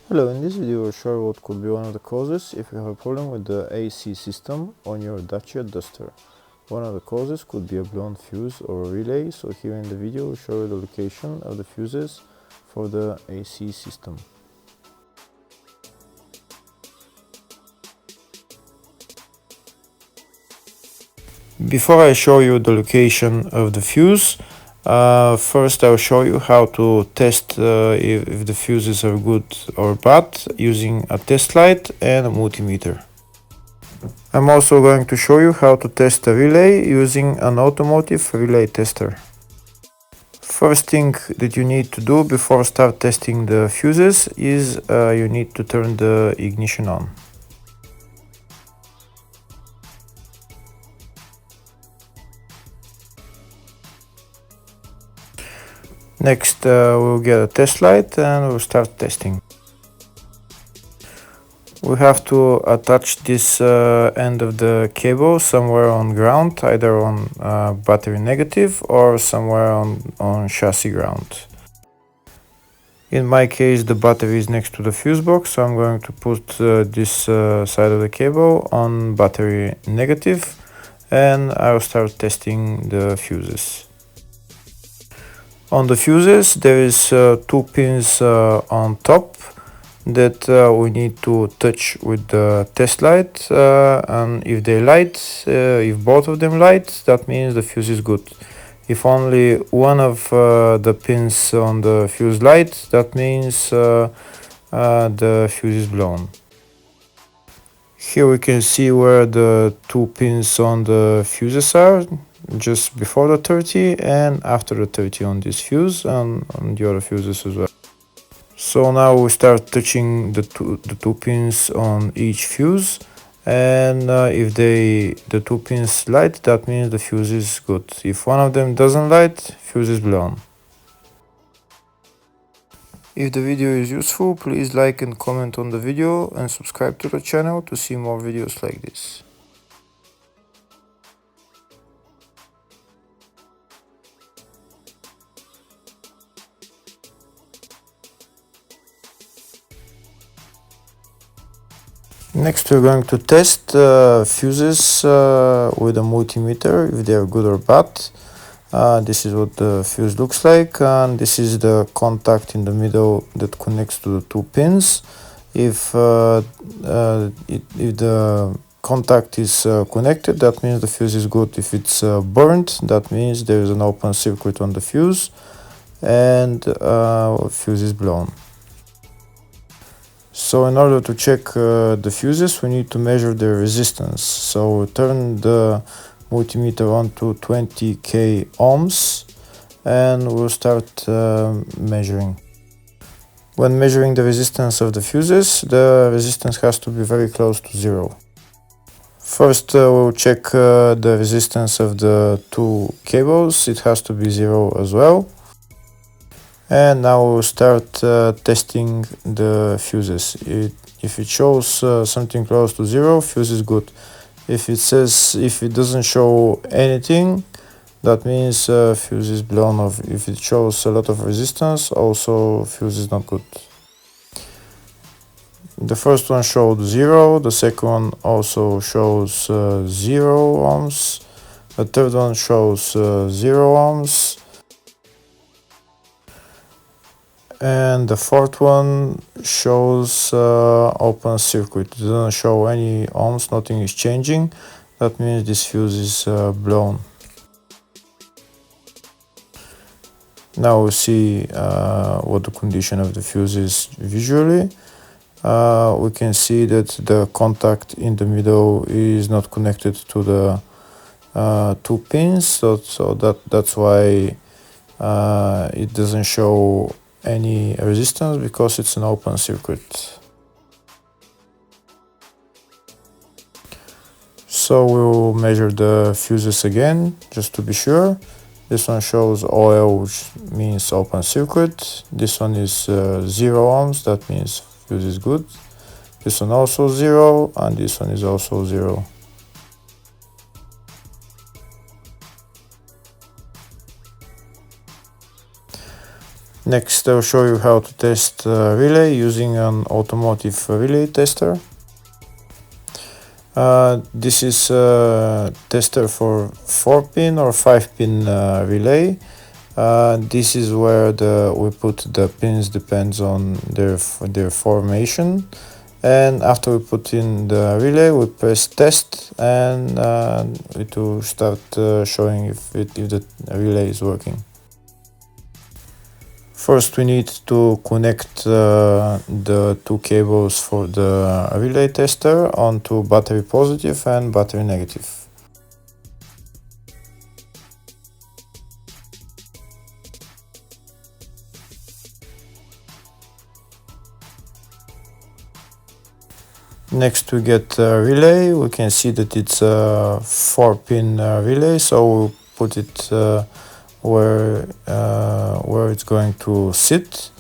Hello, in this video I'll show you what could be one of the causes if you have a problem with the AC system on your Dacia Duster. One of the causes could be a blown fuse or a relay, so here in the video I'll show you the location of the fuses for the AC system. Before I show you the location of the fuse, first I'll show you how to test if the fuses are good or bad using a test light and a multimeter. I'm also going to show you how to test a relay using an automotive relay tester. First thing that you need to do before start testing the fuses is you need to turn the ignition on. Next we'll get a test light and we'll start testing. We have to attach this end of the cable somewhere on ground, either on battery negative or somewhere on chassis ground. In my case the battery is next to the fuse box, so I'm going to put this side of the cable on battery negative and I'll start testing the fuses. On the fuses there is two pins on top that we need to touch with the test light, and if they light, if both of them light, that means the fuse is good. If only one of the pins on the fuse light, that means the fuse is blown. Here we can see where the two pins on the fuses are, just before the 30 and after the 30 on this fuse and on the other fuses as well. So now we start touching the two pins on each fuse, and if the two pins light, that means the fuse is good. If one of them doesn't light, fuse is blown. If the video is useful, please like and comment on the video and subscribe to the channel to see more videos like this. Next we're going to test fuses with a multimeter, if they are good or bad. This is what the fuse looks like, and this is the contact in the middle that connects to the two pins. If the contact is connected, that means the fuse is good. If it's burnt, that means there is an open circuit on the fuse and fuse is blown. So in order to check the fuses, we need to measure the resistance. So turn the multimeter on to 20k ohms and we'll start measuring. When measuring the resistance of the fuses, the resistance has to be very close to zero. First we'll check the resistance of the two cables. It has to be zero as well. And now we'll start testing the fuses. If it shows something close to zero, fuse is good. If it doesn't show anything, that means fuse is blown off. If it shows a lot of resistance, also fuse is not good. The first one showed 0, the second one also shows 0 ohms, the third one shows 0 ohms, and the fourth one shows open circuit. It doesn't show any ohms, nothing is changing. That means this fuse is blown. Now we see what the condition of the fuse is visually. We can see that the contact in the middle is not connected to the two pins, so that's why it doesn't show any resistance, because it's an open circuit. So we'll measure the fuses again just to be sure. This one shows OL, which means open circuit. This one is 0 ohms, that means fuse is good. This one also 0, and this one is also 0. Next, I'll show you how to test relay using an automotive relay tester. This is a tester for 4-pin or 5-pin relay. This is where we put the pins, depends on their formation. And after we put in the relay, we press test, and it will start showing if the relay is working. First, we need to connect the two cables for the relay tester onto battery positive and battery negative. Next, we get a relay. We can see that it's a 4-pin relay, so we'll put it where it's going to sit,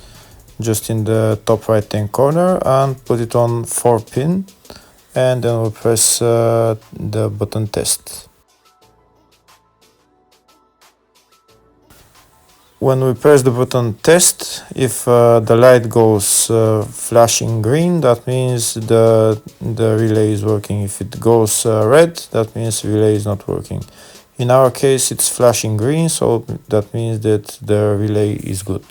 just in the top right hand corner, and put it on 4-pin, and then we'll press the button test. When we press the button test, if the light goes flashing green, that means the relay is working. If it goes red, that means the relay is not working. In our case, it's flashing green, so that means that the relay is good.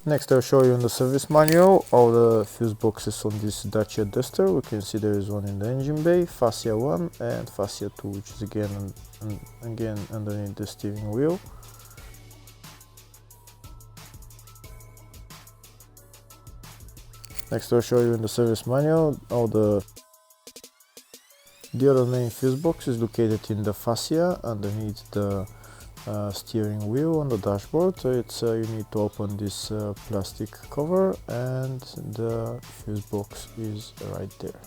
Next, I'll show you in the service manual all the fuse boxes on this Dacia Duster. We can see there is one in the engine bay, fascia 1 and fascia 2, which is again underneath the steering wheel. Next, I'll show you in the service manual all the other main fuse box is located in the fascia underneath the steering wheel on the dashboard. So you need to open this plastic cover, and the fuse box is right there.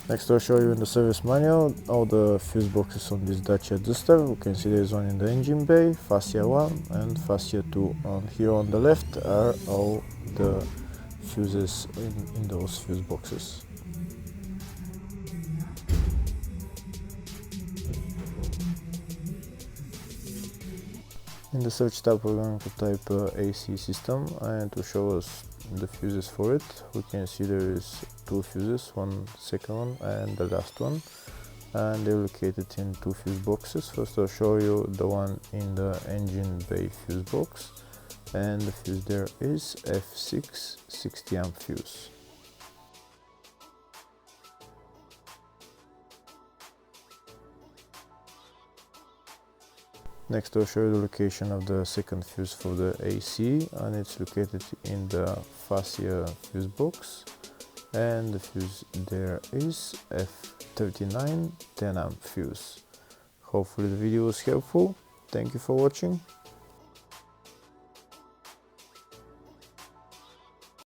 Next, I'll show you in the service manual all the fuse boxes on this Dacia Duster. We can see there is one in the engine bay, fascia 1 and fascia 2. And here on the left are all the fuses in those fuse boxes. In the search tab, we're going to type AC system, and to show us the fuses for it, we can see there is 2 fuses, one second one and the last one, and they're located in 2 fuse boxes. First, I'll show you the one in the engine bay fuse box, and the fuse there is F6 60 amp fuse. Next, I'll show you the location of the second fuse for the AC, and it's located in the fascia fuse box, and the fuse there is F39 10 amp fuse. Hopefully the video was helpful. Thank you for watching.